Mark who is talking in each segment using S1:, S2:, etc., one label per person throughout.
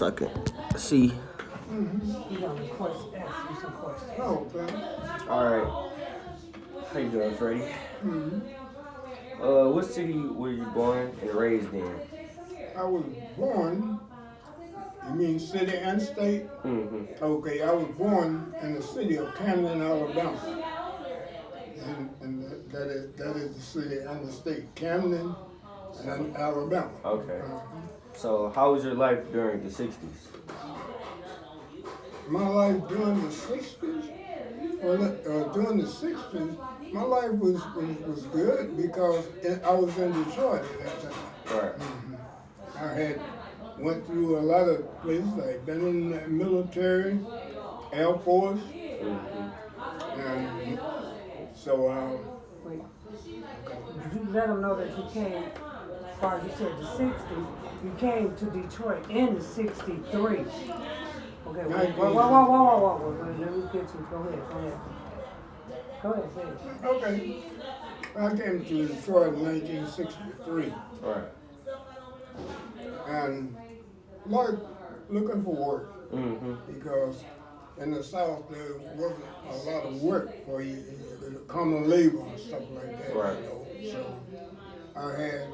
S1: second. See.
S2: You got a question, ask you some questions.
S3: Oh, okay.
S1: All right. How you doing, Freddie? What city were you born and raised in?
S3: I was born, you mean city and state? Okay, I was born in the city of Camden, Alabama. And that is the city and the state, Camden and Alabama.
S1: Okay. So, how was your life during the 60s?
S3: My life during the 60s, during the 60s, my life was good because I was in Detroit at that time.
S1: Right.
S3: I had went through a lot of places. I've been in the military, Air Force, and so
S2: Wait. Did you let them know that you came, as far as you said the 60s, you came to Detroit in the 63? Okay, whoa. Let me get you. Go ahead. Say it.
S3: okay. I came to Detroit in 1963,
S1: Right.
S3: and like looking for work because in the South there wasn't a lot of work for you, common labor and stuff like that.
S1: Right.
S3: You know? So I had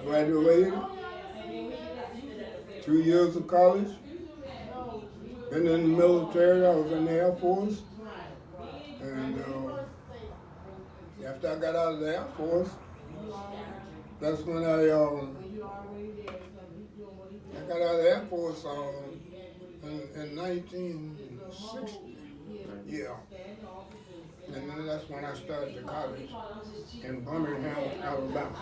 S3: graduated, 2 years of college, been in the military. I was in the Air Force, and after I got out of the Air Force, that's when I got out of the Air Force in 1960. Yeah. And then that's when I started the college in Birmingham, Alabama.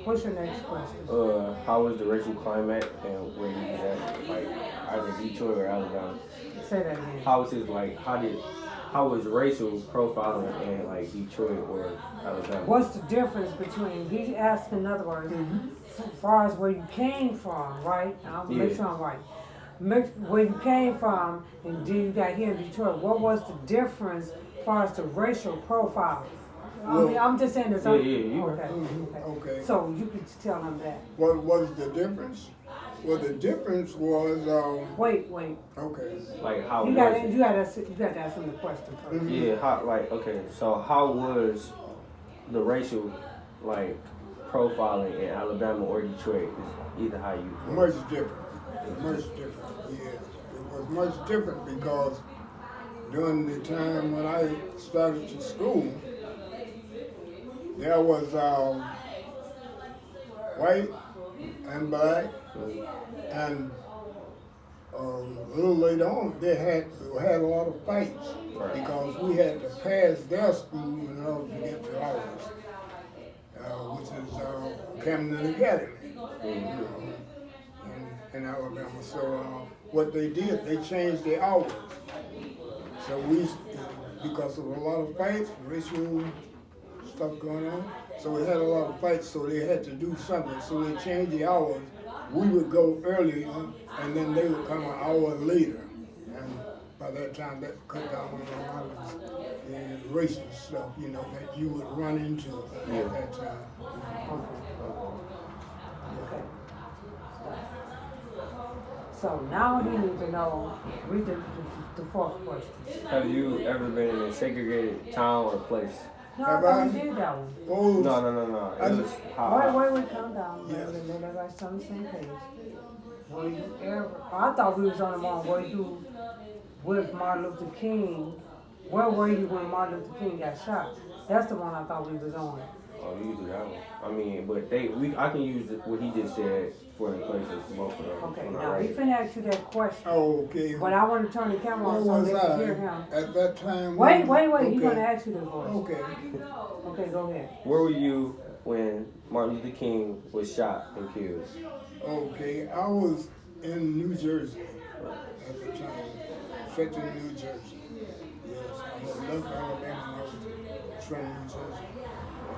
S2: What's your next question?
S1: How was the racial climate and where you was at, like either Detroit or Alabama?
S2: Say that again.
S1: How was his like? How was racial profiling in like Detroit or Alabama?
S2: What's the difference between, he's asking in other words, as far as where you came from, right? I'll make sure I'm right. Where you came from and then you got here in Detroit, what was the difference as far as the racial profile? I'm just saying this.
S3: Okay.
S2: So you could tell them that.
S3: What was the difference? Well, the difference was.
S2: Wait.
S3: Okay.
S1: Like how
S2: you got to ask him the question first.
S1: Yeah. So how was the racial like profiling in Alabama or Detroit? Either how you.
S3: Much different. Yeah, it was much different because during the time when I started to school, there was white and black, and a little later on they had a lot of fights because we had to pass their school in order to get to ours, which is Camden Academy. In Alabama. So what they did, they changed the hours. So because of a lot of fights, racial stuff going on, so we had a lot of fights, so they had to do something. So they changed the hours. We would go early, and then they would come an hour later. And by that time, that cut down on a lot of the racist stuff, that you would run into at that time.
S2: Okay. So now he needs to know, read the fourth question.
S1: Have you ever been in a segregated town or place?
S2: No, I thought we did that one.
S3: Oh,
S1: No. It was
S2: Wait, calm down.
S3: Yes.
S2: Let everybody stay on the same page. Were you ever, I thought we was on the one, were you with Martin Luther King? Where were you when Martin Luther King got shot? That's the one I thought we was on.
S1: Oh, you do that one. I mean, but I can use what he just said for the places, both of them.
S2: Okay, now he finna ask you that question.
S3: Oh, okay.
S2: But I want to turn the camera on so they can hear him.
S3: At that time?
S2: Wait.
S3: Okay.
S2: He's gonna ask you the voice.
S3: Okay.
S2: Okay, go ahead.
S1: Where were you when Martin Luther King was shot and killed?
S3: Okay, I was in New Jersey at the time, Fenton, New Jersey. Yes, I had left Alabama. I was from New Jersey at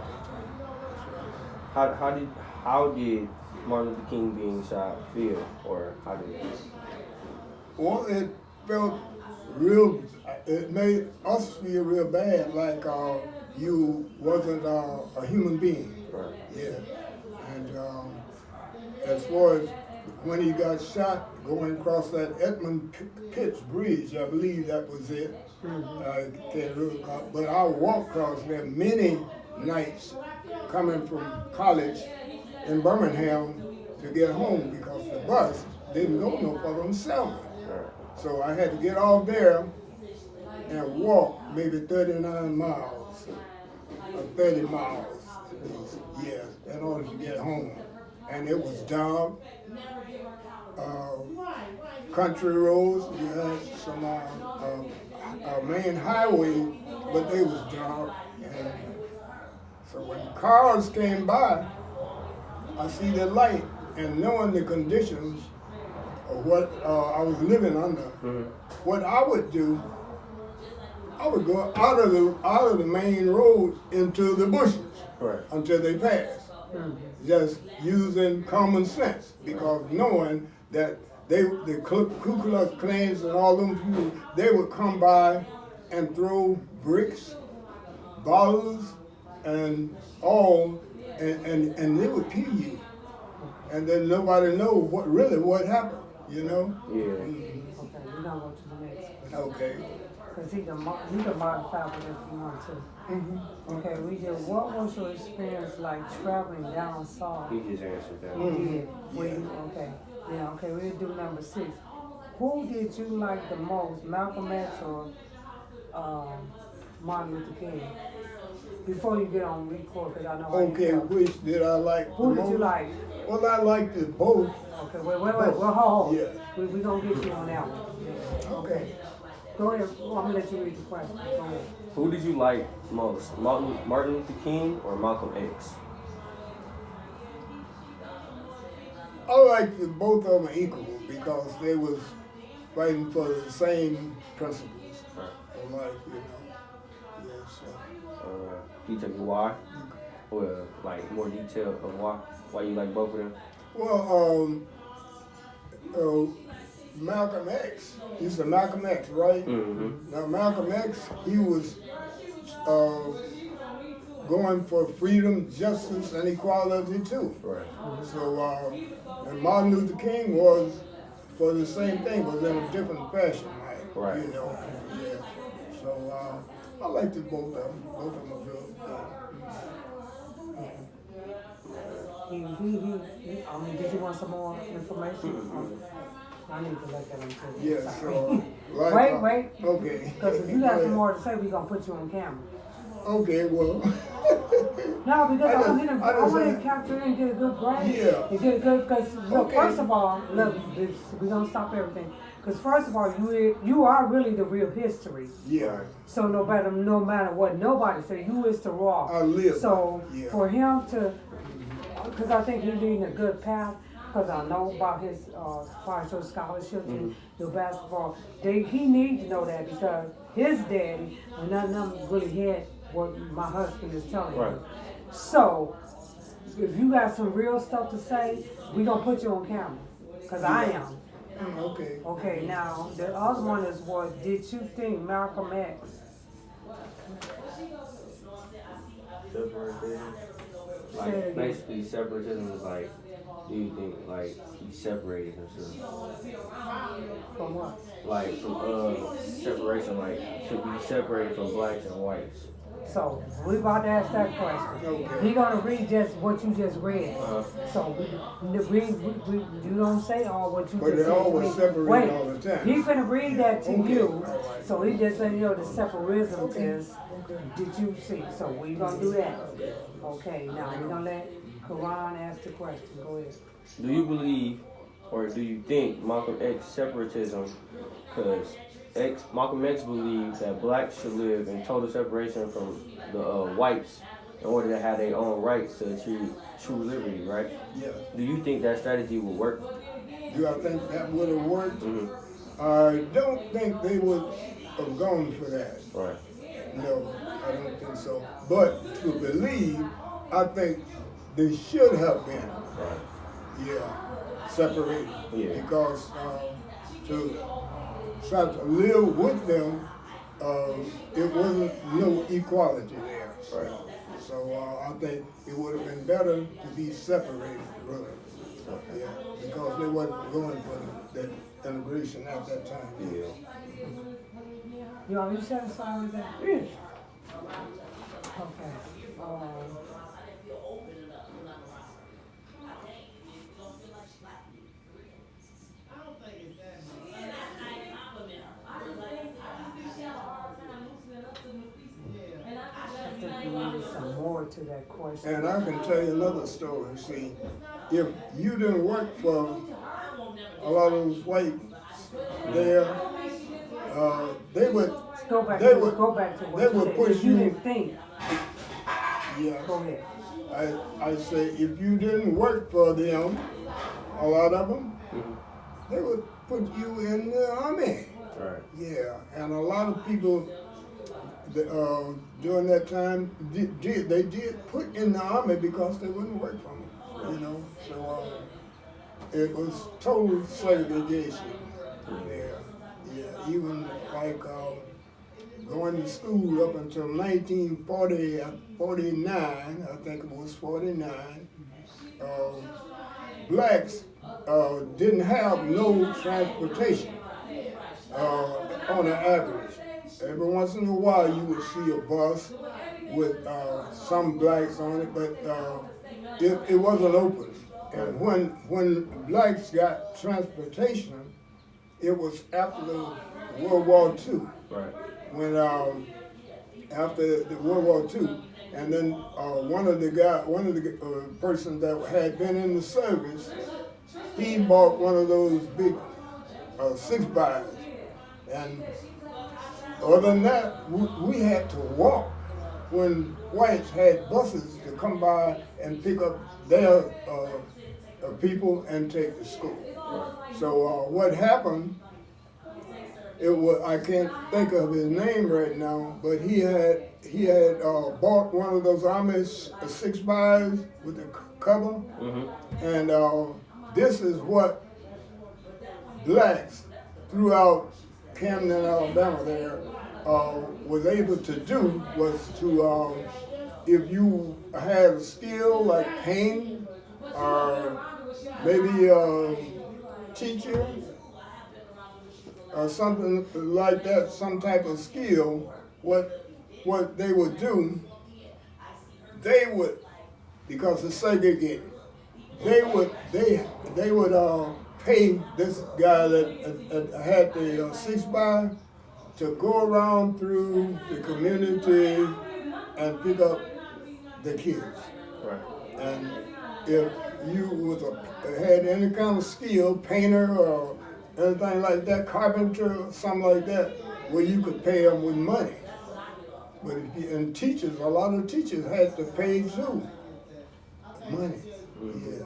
S3: that time. That's where I was.
S1: How did Martin Luther King being shot feel, or how did it?
S3: Well, it felt real. It made us feel real bad, like you wasn't a human being.
S1: Right.
S3: Yeah, as far as when he got shot going across that Edmund Pitts Bridge, I believe that was it. I can't really recall, but I walked across there many nights coming from college in Birmingham to get home because the bus didn't go no further than Selma. So I had to get off there and walk maybe 39 miles or 30 miles at least, yeah, in order to get home. And it was dark, country roads, you had some main highway, but they was dark. And so when cars came by, I see the light, and knowing the conditions of what I was living under, what I would do, I would go out of the main road into the bushes until they passed. Just using common sense, because knowing that the Ku Klux Klans and all them people, they would come by and throw bricks, bottles, and all, and they would kill you, and then nobody know what happened, you know?
S1: Yeah.
S2: Okay, we're gonna go to the next.
S3: Okay.
S2: Because he can modify it if you want to. Okay, what was your experience like traveling down south?
S1: He just answered that.
S2: Okay. Yeah, okay, we'll do number 6. Who did you like the most, Malcolm X or Martin Luther King? Before you get on record, because I know how
S3: Okay, which did I like
S2: Who
S3: the
S2: did
S3: most?
S2: you like?
S3: Well, I liked it both.
S2: Okay, wait, hold.
S3: Yeah.
S2: We're going to get you on that one. Yeah.
S3: Okay.
S2: Go ahead, I'm going to let you read the question. Go ahead.
S1: Who did you like most, Martin Luther King or Malcolm X?
S3: I liked both of them equal because they was fighting for the same principles. Like, yeah, so.
S1: Can you tell me why? Or like more detail of why you like both of them?
S3: Well, Malcolm X, he's the Malcolm X, right? Now Malcolm X, he was going for freedom, justice, and equality too.
S1: Right.
S3: So, and Martin Luther King was for the same thing, was in a different fashion,
S1: Right.
S3: you know. Yeah. So I liked it both of them. Both of them were good.
S2: Did you want some more information? I need to look at them too.
S3: Yeah,
S2: Sorry.
S3: so like,
S2: Wait.
S3: Okay.
S2: Because if you got some more to say, we're going to put you on camera.
S3: Okay, well.
S2: No, because I want
S3: just-
S2: to capture and get a good grade.
S3: Yeah.
S2: And get a good, because look,
S3: Okay.
S2: first of all, look, we're going to stop everything. Because first of all, you are really the real history.
S3: Yeah.
S2: So no matter what nobody say, you is the raw.
S3: I live.
S2: So
S3: Yeah.
S2: for him to, because I think he's leading a good path, because I know about his partial scholarships and the basketball. He needs to know that because his daddy, and none of them really had what my husband is telling
S1: Right.
S2: me. So if you got some real stuff to say, we gonna put you on camera, because I am.
S3: Okay.
S2: Okay, now the other one is what did you think Malcolm X?
S1: Separatism.
S2: Say it again.
S1: Like basically, separatism is like, do you think like he separated himself?
S2: From what?
S1: Like from separation, like should be separated from blacks and whites.
S2: So we about to ask that question.
S3: Okay.
S2: He gonna read just what you just read. So you don't say all what you
S3: But
S2: just
S3: they
S2: said.
S3: always
S2: to me.
S3: separate
S2: Wait,
S3: all the time.
S2: he's gonna read that to
S3: Okay.
S2: you.
S3: All right.
S2: So he just said, the separatism test. Did you see? So we gonna do that. Okay. Now we're gonna let Karan ask the question. Go ahead.
S1: Do you believe, or do you think Malcolm X separatism? Because Malcolm X believed that blacks should live in total separation from the whites in order to have their own rights to achieve true liberty, right?
S3: Yeah.
S1: Do you think that strategy would work?
S3: Do I think that would have worked?
S1: Mm-hmm.
S3: I don't think they would have gone for that.
S1: Right.
S3: No, I don't think so. But to believe, I think they should have been.
S1: Right.
S3: Yeah, separated.
S1: Yeah.
S3: Because to try to live with them, it wasn't no equality there.
S1: Right.
S3: So I think it would have been better to be separated, really. Yeah, because they wasn't going for that integration at that time.
S1: Yeah.
S2: You are you satisfied with that? Okay. I think we needed some more to that question.
S3: And I can tell you another story. See, if you didn't work for a lot of those whites there, they would,
S2: Go back
S3: they
S2: to
S3: would,
S2: go back to what
S3: they
S2: you
S3: would
S2: said.
S3: push
S2: If you
S3: you.
S2: didn't think.
S3: Yeah.
S2: Go ahead.
S3: I say if you didn't work for them, a lot of them, they would put you in the army.
S1: Right.
S3: Yeah, and a lot of people during that time they did put in the army because they wouldn't work for them, you know. So it was total segregation. Yeah. Even like going to school up until 1949, I think it was 49. Blacks didn't have no transportation on an average. Every once in a while you would see a bus with some blacks on it, but it wasn't open. And when blacks got transportation, it was after the World War II.
S1: Right.
S3: When after the World War II, and then one of the persons that had been in the service, he bought one of those big 6x, and other than that, we had to walk when whites had buses to come by and pick up their people and take to school. So what happened? It was, I can't think of his name right now, but he had bought one of those Amish 6x with the cover, and this is what blacks throughout Camden, Alabama there was able to do, was to, if you had a skill like painting or maybe teacher or something like that, some type of skill, what they would do, they would, because it's segregated, they would pay this guy that had the 6x to go around through the community and pick up the kids.
S1: Right.
S3: And if you had any kind of skill, painter or anything like that, carpenter or something like that, where you could pay them with money. But and teachers, a lot of teachers had to pay too. Money. Yes.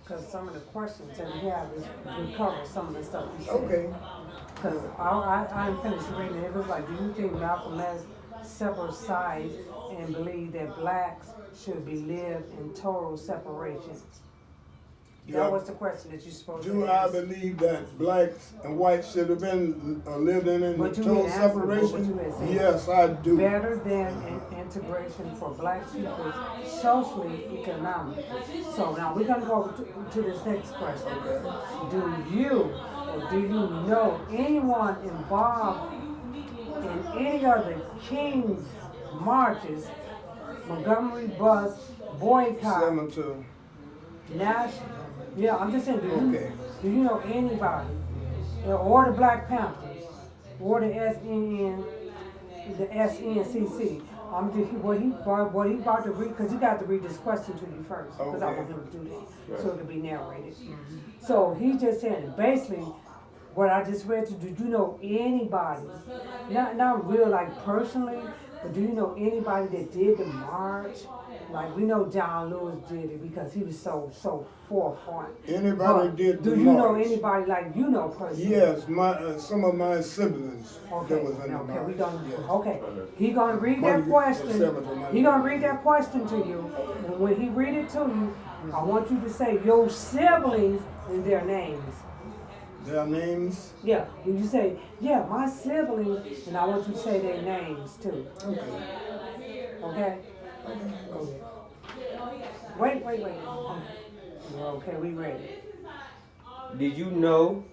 S2: Because some of the questions that we have is we cover some of the stuff you said.
S3: Okay.
S2: Because I finished reading it. It was like, do you think Malcolm has separate sides and believe that blacks should be lived in total separation?
S3: Yeah.
S2: That was the question that you supposed to
S3: Do I
S2: ask.
S3: believe that blacks and whites should have been living in
S2: But you
S3: total
S2: didn't answer what
S3: separation?
S2: you had said.
S3: Yes, I do.
S2: Better than integration for black people, socially, economically. So now we're gonna go to this next question. Do you know anyone involved in any of the King's marches, Montgomery bus, boycott,
S3: Senator.
S2: national? Yeah, I'm just saying.
S3: Okay.
S2: Do you know anybody, or the Black Panthers, or the SNCC? What he about to read, because he got to read this question to you first, because I want him to do that, so it can be narrated. So he just said, basically, what I just read to, did you know anybody, not real like personally, but do you know anybody that did the march? Like we know John Lewis did it because he was so forefront.
S3: Anybody did the
S2: Do you know
S3: march?
S2: anybody like you know personally?
S3: Yes, some of my siblings
S2: Okay,
S3: that was in the
S2: okay,
S3: march.
S2: we gonna,
S3: Yes.
S2: okay. He gonna read that
S3: Money-
S2: question.
S3: Senator
S2: He gonna read that question to you, and when he read it to you, I want you to say your siblings and their names.
S3: Their names?
S2: Yeah, when you say, yeah, my siblings, and I want you to say their names too.
S3: Okay.
S2: Okay? Go ahead. Wait. Okay, we ready.
S1: Did you know,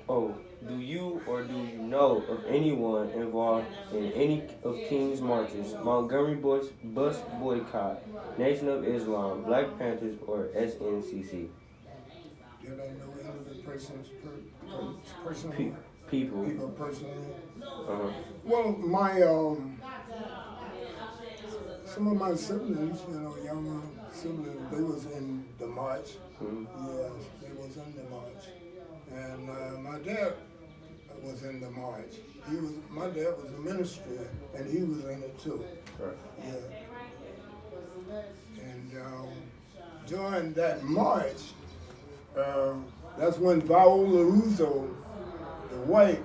S1: do you or do you know of anyone involved in any of King's marches, Montgomery bus boycott, Nation of Islam, Black Panthers, or SNCC?
S3: Did I know any of the personally?
S1: People.
S3: People personally?
S1: Uh-huh.
S3: Well, some of my siblings, younger siblings, they was in the march.
S1: Mm-hmm.
S3: Yes, they was in the march. And my dad was in the march. My dad was a minister, and he was in it too.
S1: Right.
S3: Yeah. And during that march, that's when Viola Uzo, the white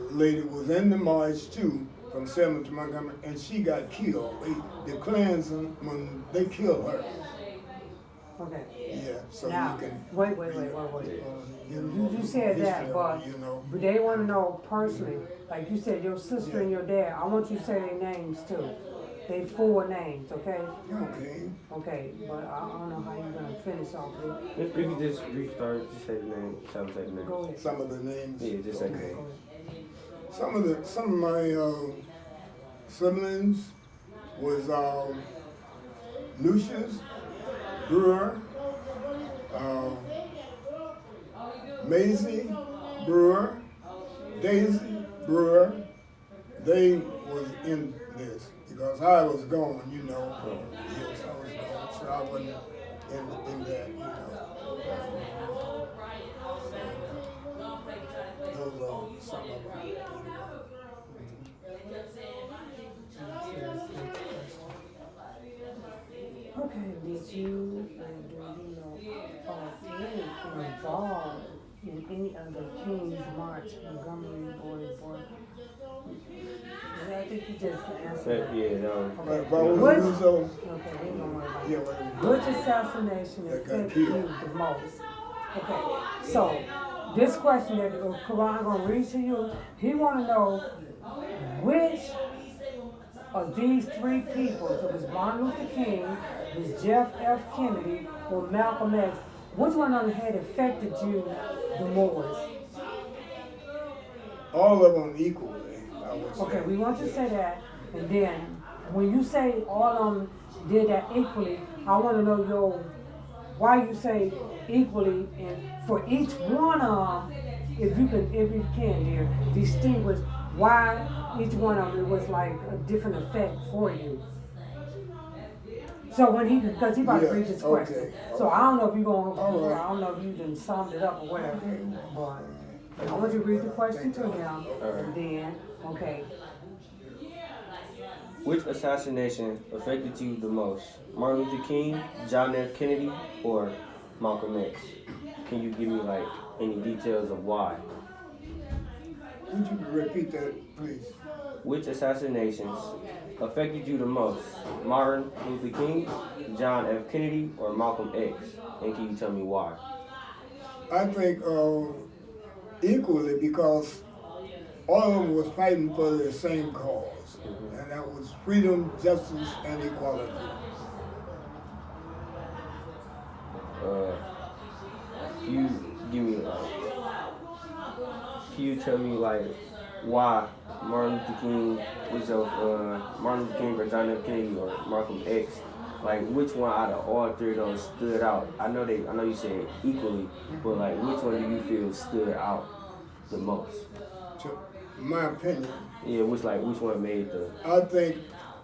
S3: lady, was in the march too, from Selma to Montgomery, and she got killed. The Klansmen, when they killed her.
S2: Okay.
S3: Yeah, so
S2: Now,
S3: you can.
S2: wait. You said that, but they want to know personally. Like you said, your sister and your dad. I want you to say their names too. They full names, okay?
S3: Okay.
S2: Okay, but I don't know how you're gonna finish off it.
S1: If you could just restart, just say the name, say the name.
S2: Go ahead.
S3: Some of the names.
S1: Yeah, just say the name.
S3: Some of my siblings was Lucius Brewer, Maisie Brewer, Daisy Brewer. They was in this because I was gone, Yes, I was gone, so I wasn't in that, Those are some of them.
S2: Okay, did you and do you know any involved in any of the King's March, Montgomery boy? I think you just answered that.
S1: Yeah, no.
S3: Okay,
S2: Okay, we ain't gonna worry about
S3: Yeah,
S2: that. Which assassination affected you the most? Okay, so this question that Quran gonna read to you, he wanna know which of these three people, so it was Martin Luther King, it was Jeff F. Kennedy, or Malcolm X, which one of them had affected you the most?
S3: all of them equally, I would say.
S2: Okay, we want you to say that, and then when you say all of them did that equally, I want to know why you say equally, and for each one of them, if you can, dear, distinguish why each one of them was like a different effect for you. So because he about to read this question.
S3: Okay.
S2: So I don't know if you're going,
S3: right.
S2: I don't know if you done summed it up or whatever, but I want you to read the question to him, and then, okay.
S1: Which assassination affected you the most? Martin Luther King, John F. Kennedy, or Malcolm X? Can you give me like any details of why?
S3: Would you repeat that, please?
S1: Which assassinations affected you the most? Martin Luther King, John F. Kennedy, or Malcolm X? And can you tell me why?
S3: I think equally, because all of them was fighting for the same cause, and that was freedom, justice, and equality.
S1: Can you give me can you tell me like why Martin Luther King was Martin Luther King or John F. Kennedy or Malcolm X? Like which one out of all three of those stood out? I know you said equally, but like which one do you feel stood out the most?
S3: To my opinion.
S1: Yeah, which one made the?
S3: I think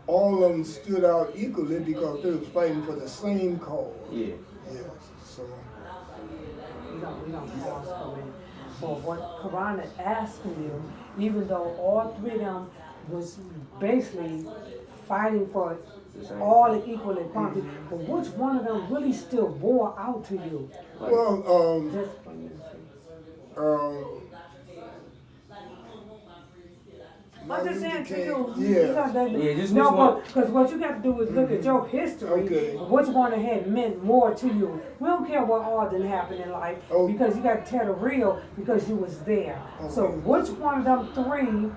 S3: all of them stood out equally because they was fighting for the same cause.
S1: Yeah.
S3: Yes. So.
S2: We don't pause for a minute. But what Quran is asking you, even though all three of them was basically fighting for all the equal equality, but which one of them really still bore out to you?
S3: Well,
S2: Just for you to see. I'm just saying to you, because what you got to do is look at your history, which one had meant more to you. We don't care what all didn't happen in life, because you got to tell the real, because you was there. So which one of them three,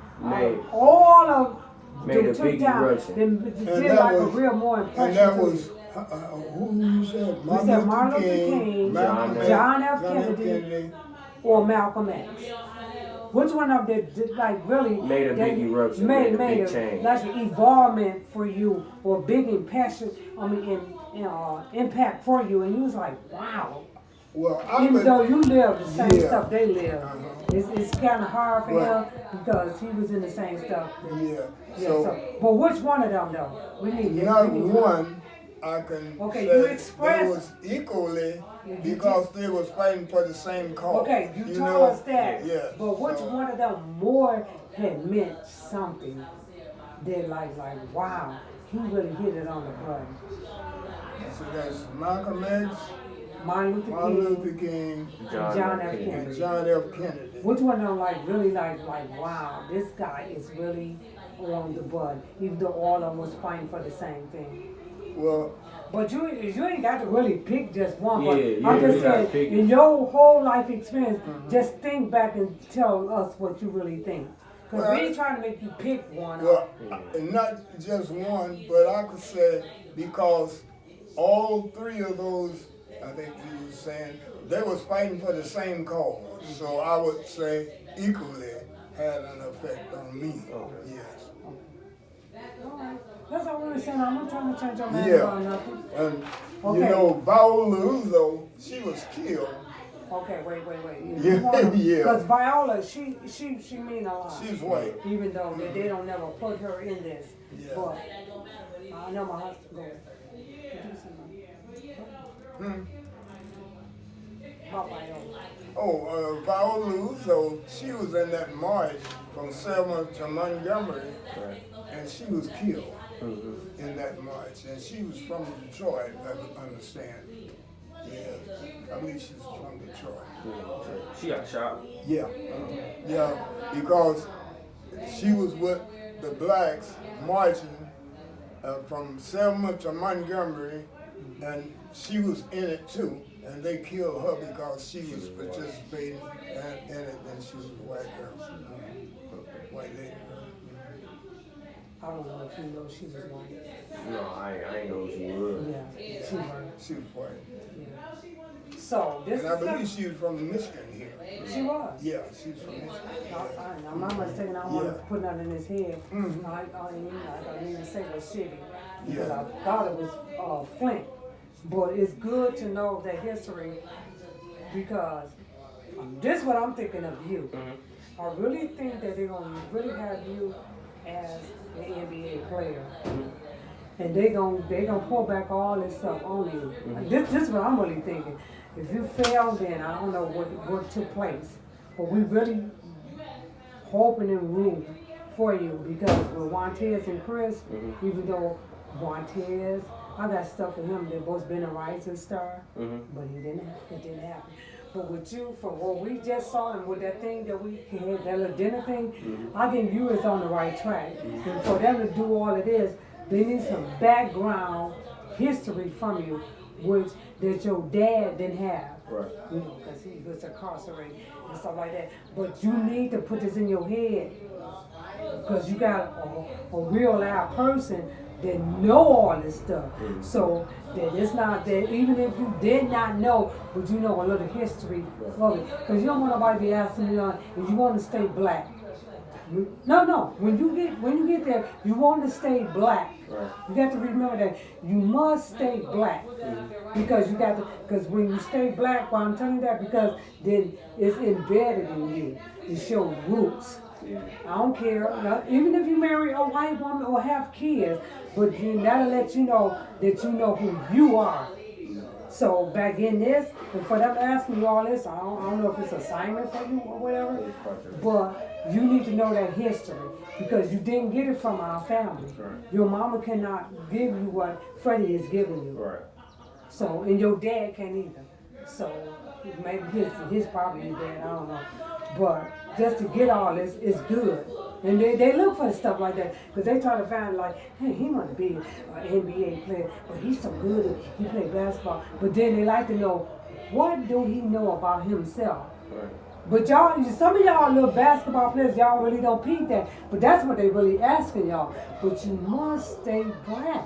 S2: all of
S1: Made a
S2: took
S1: big
S2: down,
S1: eruption.
S2: did
S3: that
S2: like
S3: was-
S2: a real more impression.
S3: And that
S2: to
S3: was,
S2: you.
S3: who you said?
S2: We said Martin Luther King, John F. Kennedy, or Malcolm X. Which one of them did like really
S1: Made a big eruption,
S2: made
S1: made a
S2: a
S1: big change.
S2: like an evolvement for you or big impact? Impact for you, and you was like, wow.
S3: Well, I
S2: Even
S3: would,
S2: though you live the same
S3: Yeah.
S2: stuff they live, it's kind of hard for
S3: Right.
S2: him because he was in the same stuff.
S3: yeah.
S2: Yeah,
S3: So,
S2: but which one of them though? We need
S3: not
S2: we need
S3: one I can
S2: Okay,
S3: say
S2: you
S3: they
S2: expressed-
S3: was equally
S2: you
S3: because they was fighting for the same cause.
S2: Okay, you told
S3: know?
S2: us that.
S3: Yeah.
S2: But which
S3: so,
S2: one of them more had meant something that like wow, he really hit it on the button.
S3: So that's Malcolm X,
S2: Martin Luther
S3: Martin
S2: King,
S3: Luther King,
S2: John F.
S3: and
S2: Kennedy.
S3: John F. Kennedy.
S2: Which one of them like really like wow, this guy is really on the button, even though all of them was fighting for the same thing.
S3: Well,
S2: But you ain't got to really pick just one.
S1: Yeah,
S2: But
S1: yeah,
S2: I'm just
S1: you gotta
S2: saying,
S1: pick-
S2: in your whole life experience, just think back and tell us what you really think. Because
S3: Well,
S2: we ain't trying to make you pick one.
S3: well, not just one, but I could say because all three of those, I think you were saying, they was fighting for the same cause. So I would say equally had an effect on me. Yes.
S2: All right. That's all we were saying. I'm not trying to change your mind
S3: Yeah.
S2: about nothing.
S3: And
S2: Okay.
S3: you know, Viola Uzo, she was killed.
S2: Okay, wait.
S3: Yeah, yeah.
S2: Because Viola, she mean a lot.
S3: She's white.
S2: Even though they don't never put her in this.
S3: Yeah.
S2: But I know my husband goes. Did you see my?
S3: Hmm.
S2: About Viola.
S3: Oh, Viola Uzo, she was in that march from Selma to Montgomery,
S1: Right.
S3: and she was killed
S1: Mm-hmm.
S3: in that march. And she was from Detroit, I understand. Yeah, I believe she's from Detroit.
S1: She got shot.
S3: Yeah, yeah, because she was with the blacks marching from Selma to Montgomery, and she was in it too. And they killed her because she was participating in it, and she was a white girl, white lady.
S2: I don't know if you know she was white.
S1: No, I ain't know she was.
S2: Yeah, she was.
S3: She was white.
S2: Yeah. So this
S3: And I
S2: is
S3: believe
S2: something-
S3: she was from Michigan here.
S2: she was.
S3: Yeah, she was from Michigan.
S2: I'm not mistaken. I don't want to
S3: Yeah.
S2: put nothing in his head.
S3: Mhm.
S2: I don't even say what city because
S3: Yeah.
S2: I thought it was Flint. But it's good to know the history because this is what I'm thinking of you. I really think that they're gonna really have you as an NBA player. And they gonna pull back all this stuff on you. This is what I'm really thinking. If you fail, then I don't know what took place. But we really hoping and rooting for you because with Montez and Chris, even though Montez, I got stuff with him. They've both been a rising star, but it didn't happen. But with you, from what we just saw and with that thing that we had, that little dinner thing, I think you is on the right track. And for them to do all of this, they need some background history from you, which that your dad didn't have.
S1: Right.
S2: You know, because he was incarcerated and stuff like that. But you need to put this in your head because you got a real live person that know all this stuff. So that it's not that even if you did not know, but you know a little history of it. Because you don't want nobody to be asking you, if you want to stay black. No. When you get there, you want to stay black.
S1: Right.
S2: You got to remember that you must stay black because you got to. Because when you stay black, why I'm telling you that because then it's embedded in you. It's your roots. I don't care. Even if you marry a white woman or have kids, but that'll let you know that you know who you are. So back in this, and for them asking you all this, I don't know if it's assignment for you or whatever, but you need to know that history because you didn't get it from our family. Your mama cannot give you what Freddie is giving you.
S1: Right.
S2: So, and your dad can't either. So maybe his probably his dad, I don't know. But just to get all this is good. And they look for stuff like that because they try to find like, hey, he must be an NBA player, but he's so good, he play basketball. But then they like to know, what do he know about himself?
S1: Right.
S2: But y'all, some of y'all little basketball players, y'all really don't peep that. But that's what they really asking y'all. But you must stay black.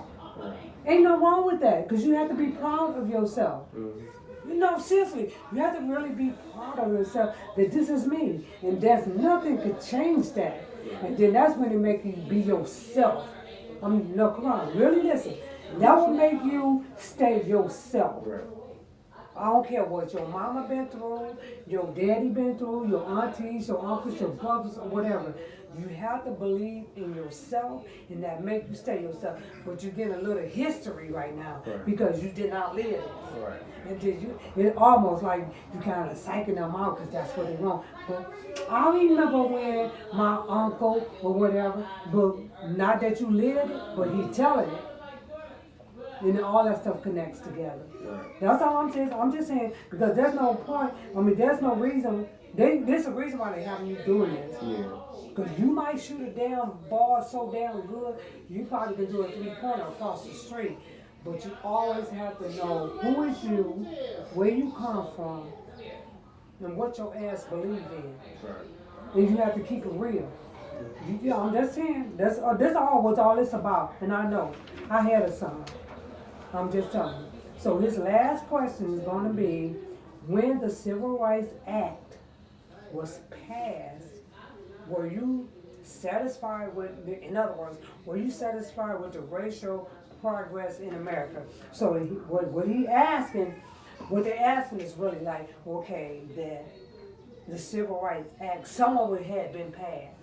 S2: Ain't no wrong with that, because you have to be proud of yourself. You know, seriously, you have to really be proud of yourself that this is me. And there's nothing could change that. And then that's when it make you be yourself. I mean, no, come on, really listen. That will make you stay yourself. I don't care what your mama been through, your daddy been through, your aunties, your uncles, your brothers, or whatever. You have to believe in yourself, and that make you stay yourself. But you're getting a little history right now because you did not live it. And then it's almost like you kind of psyching them out because that's what they want. But I remember when my uncle or whatever, but not that you lived it, but he telling it. And all that stuff connects together. That's all I'm saying. I'm just saying because there's no point. I mean, there's no reason. There's a reason why they having you doing this. Because you might shoot a damn ball so damn good, you probably can do a 3-pointer across the street. But you always have to know who is you, where you come from, and what your ass believe in. And you have to keep it real. I'm just saying. That's all what all this about. And I know. I had a son. I'm just telling you. So his last question is going to be, when the Civil Rights Act was passed, were you satisfied with, in other words, were you satisfied with the racial progress in America? So what they're asking is really like, okay, that the Civil Rights Act, some of it had been passed.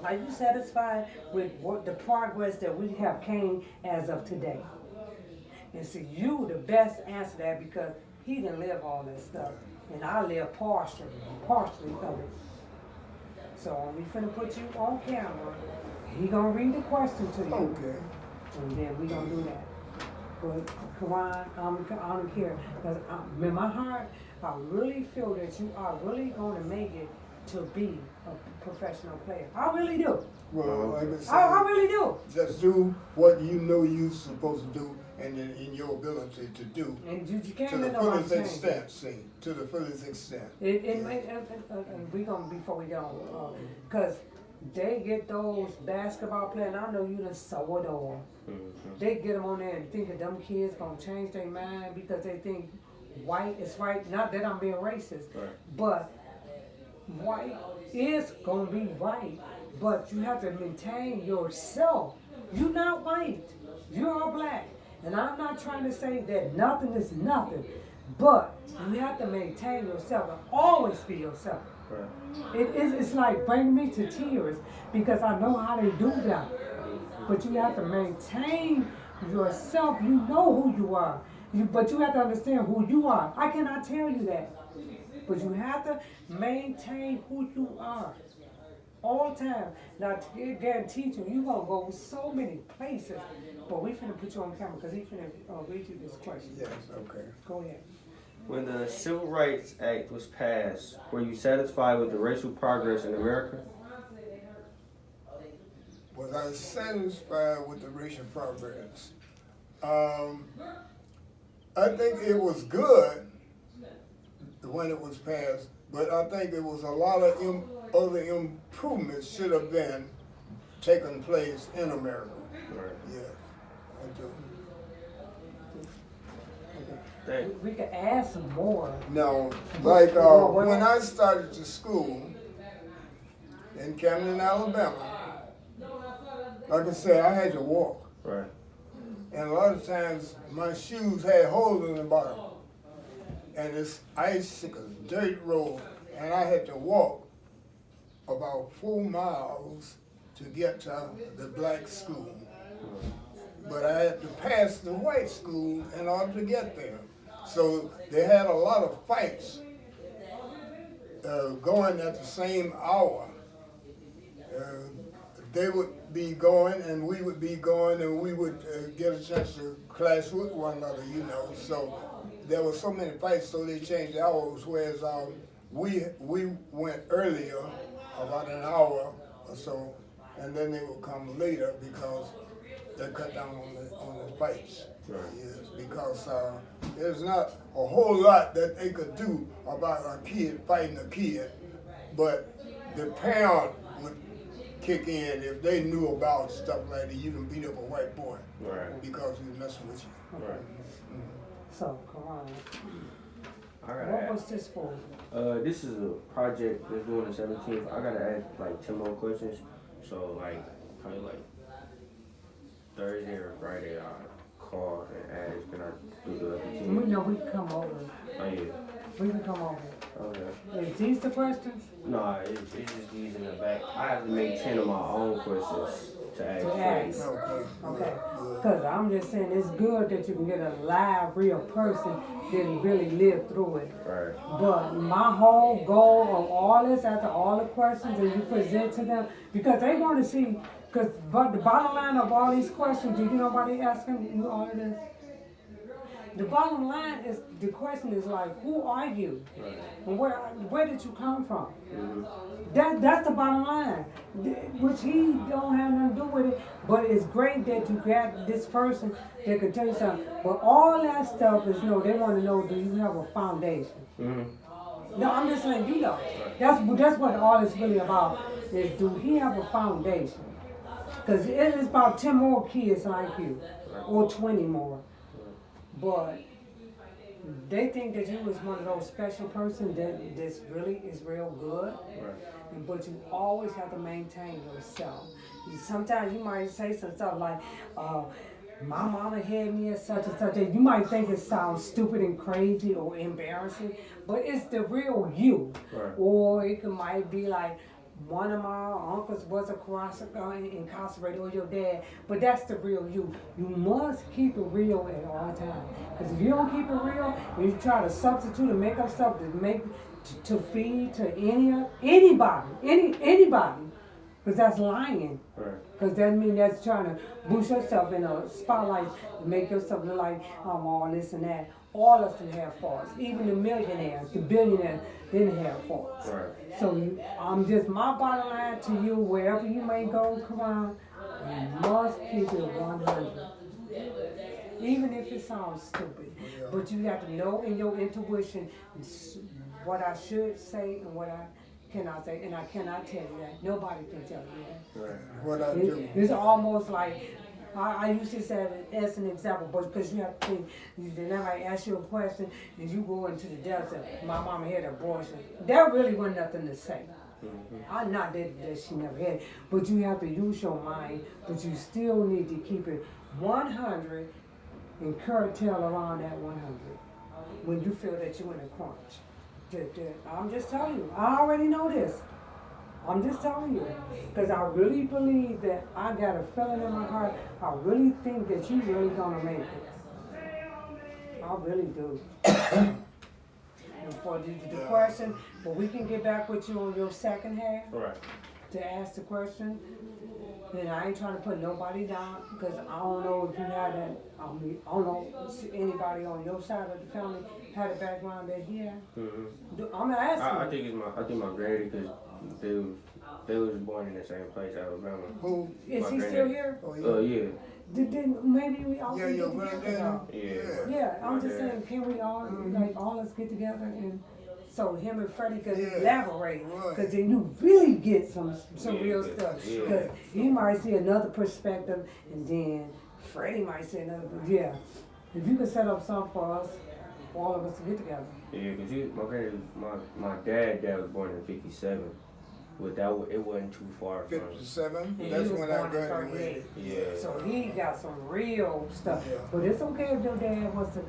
S2: Are you satisfied with what the progress that we have came as of today? And see, you the best answer that because he didn't live all that stuff. And I live partially of it. So we finna put you on camera. He gonna read the question to you.
S3: Okay.
S2: And then we gonna do that. But Karan, I don't care. Because in my heart, I really feel that you are really gonna make it to be a professional player. I really do.
S3: Well, like I said,
S2: I really do.
S3: just do what you know you're supposed to do and in your ability to do.
S2: And you can't
S3: to the
S2: let nobody
S3: fullest
S2: change
S3: extent, see. To the fullest extent.
S2: We gonna before we go, cause they get those basketball players. And I know you done saw it all. They get them on there and think that them kids gonna change their mind because they think white is right. Not that I'm being racist, but white is gonna be right. But you have to maintain yourself. You're not white. You're black. And I'm not trying to say that nothing is nothing, but you have to maintain yourself and always be yourself. It's like bringing me to tears because I know how they do that. But you have to maintain yourself. You know who you are. But you have to understand who you are. I cannot tell you that. But you have to maintain who you are. All the time. Now, to guarantee you, you're going to go so many places. But we finna put you on camera because he's finna read you this question.
S3: Yes, okay.
S2: Go ahead.
S1: When the Civil Rights Act was passed, were you satisfied with the racial progress in America?
S3: Was I satisfied with the racial progress? I think it was good when it was passed, but I think there was a lot of other improvements should have been taking place in America. Yes, I do.
S2: We could add some more.
S3: Now, like when I started to school in Camden, Alabama, like I said, I had to walk.
S1: Right.
S3: And a lot of times my shoes had holes in the bottom. And it's icicle, dirt road. And I had to walk about 4 miles to get to the black school. But I had to pass the white school in order to get there. So they had a lot of fights going at the same hour. They would be going and we would be going and we would get a chance to clash with one another, you know. So there were so many fights, so they changed the hours, whereas we went earlier, about an hour or so, and then they would come later because they cut down on the fights. Right. Yes, because there's not a whole lot that they could do about a kid fighting a kid, but the parent would kick in if they knew about stuff like that. You done beat up a white boy
S1: Right.
S3: because he was messing with you.
S1: Right.
S2: So, come on.
S1: I gotta
S2: What
S1: ask.
S2: was this for?
S1: This is a project that's due on the 17th. I gotta ask like 10 more questions. So like probably like Thursday or Friday I'll call and ask, can I do the other
S2: We
S1: 10?
S2: know we can come over.
S1: Oh yeah.
S2: We can come over.
S1: Okay.
S2: Is these the questions?
S1: No, it's just these in the back. I have to make 10 of my own questions to ask.
S2: To ask.
S3: Okay.
S2: Okay. Because I'm just saying it's good that you can get a live, real person that really lived through it.
S1: Right.
S2: But my whole goal of all this, after all the questions that you present to them, because they want to see, but the bottom line of all these questions, do you know why they asking you all of this? The bottom line is, the question is like, who are you?
S1: Right.
S2: And where did you come from?
S1: Mm-hmm.
S2: That's the bottom line, which he don't have nothing to do with it. But it's great that you got this person that can tell you something. But all that stuff is, they want to know, do you have a foundation?
S1: Mm-hmm.
S2: No, I'm just letting you know. That's what all it's really about, is do he have a foundation? Because it is about 10 more kids like you, or 20 more. But they think that you was one of those special persons that's really is real good.
S1: Right.
S2: But you always have to maintain yourself. Sometimes you might say some stuff like, my mama had me as such and such. You might think it sounds stupid and crazy or embarrassing, but it's the real you.
S1: Right.
S2: Or it might be like, one of my uncles was incarcerated, or your dad, but that's the real you. You must keep it real at all times. Because if you don't keep it real, and you try to substitute and make up stuff to feed to anybody, because that's lying.
S1: Right.
S2: Because that means that's trying to boost yourself in a spotlight and make yourself look like all this and that. All of us can have faults. Even the millionaires, the billionaires, didn't have faults.
S1: Right.
S2: So I'm just my bottom line to you, wherever you may go, come on, you must keep it 100. Even if it sounds stupid. But you have to know in your intuition what I should say and what I cannot say. And I cannot tell you that. Nobody can tell you that.
S1: Right.
S3: What I do.
S2: It's almost like, I used to say it as an example, but because you have to think, then I ask you a question and you go into the desert, my mama had an abortion. There really wasn't nothing to say.
S1: Mm-hmm.
S2: Not that she never had, but you have to use your mind, but you still need to keep it 100 and curtail around that 100 when you feel that you're in a crunch. I'm just telling you, I already know this. I'm just telling you, because I really believe that I got a feeling in my heart. I really think that you really gonna make it. I really do. And for the question, but we can get back with you on your second half
S1: Right.
S2: to ask the question. And I ain't trying to put nobody down, because I don't know if you had that. I don't know if anybody on your side of the family had a background that he had.
S1: Mm-hmm.
S2: I'm asking.
S1: I think my granny, because they was born in the same place, Alabama.
S3: Who?
S2: Is
S1: my
S2: he
S1: granddad.
S2: still here?
S3: Oh, yeah.
S1: Yeah.
S2: Then maybe we all
S3: Yeah,
S2: can
S3: your
S2: get together.
S3: granddaddy?
S2: y'all.
S1: Yeah.
S2: Yeah, I'm
S1: My
S2: just
S1: dad.
S2: saying, can we all, like, all us get together and so him and Freddie could
S3: Yeah,
S2: elaborate,
S3: right.
S2: because then you really get some
S1: Yeah,
S2: real
S1: yeah,
S2: stuff.
S1: yeah.
S2: Because he might see another perspective, and then Freddie might see another. Yeah, if you could set up something for us, all of us to get together.
S1: Yeah, because my dad was born in 57. But it wasn't too far from.
S3: 57?
S2: And
S3: That's
S2: he was
S3: when I
S2: born in
S3: graduated.
S2: 38.
S1: Yeah.
S2: So he got some real stuff.
S3: Yeah.
S2: But it's okay if your dad was to,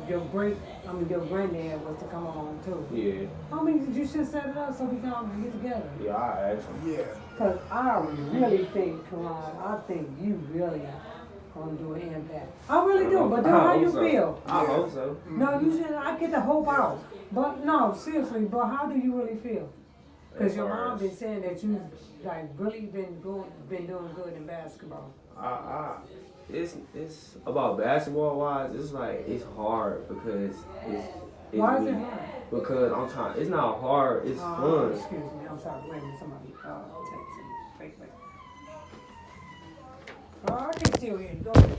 S2: your granddad was to come along too.
S1: Yeah.
S2: I mean, you should set it up so we can all get together.
S1: Yeah, I asked him.
S3: Yeah.
S2: Because I really think, Karan, I think you really gonna do an impact. I really do, but then how you feel?
S1: I hope so.
S2: No, you should, I get the hope out. But no, seriously, but how do you really feel? Because your mom been saying that you like really been doing good in basketball.
S1: It's about basketball wise. It's like it's hard because it's
S2: Why is
S1: me.
S2: it hard?
S1: Because I'm trying. It's not hard. It's fun.
S2: Excuse me, I'm sorry. Wait a minute, somebody texting me. Wait. I can still hear you. Go ahead.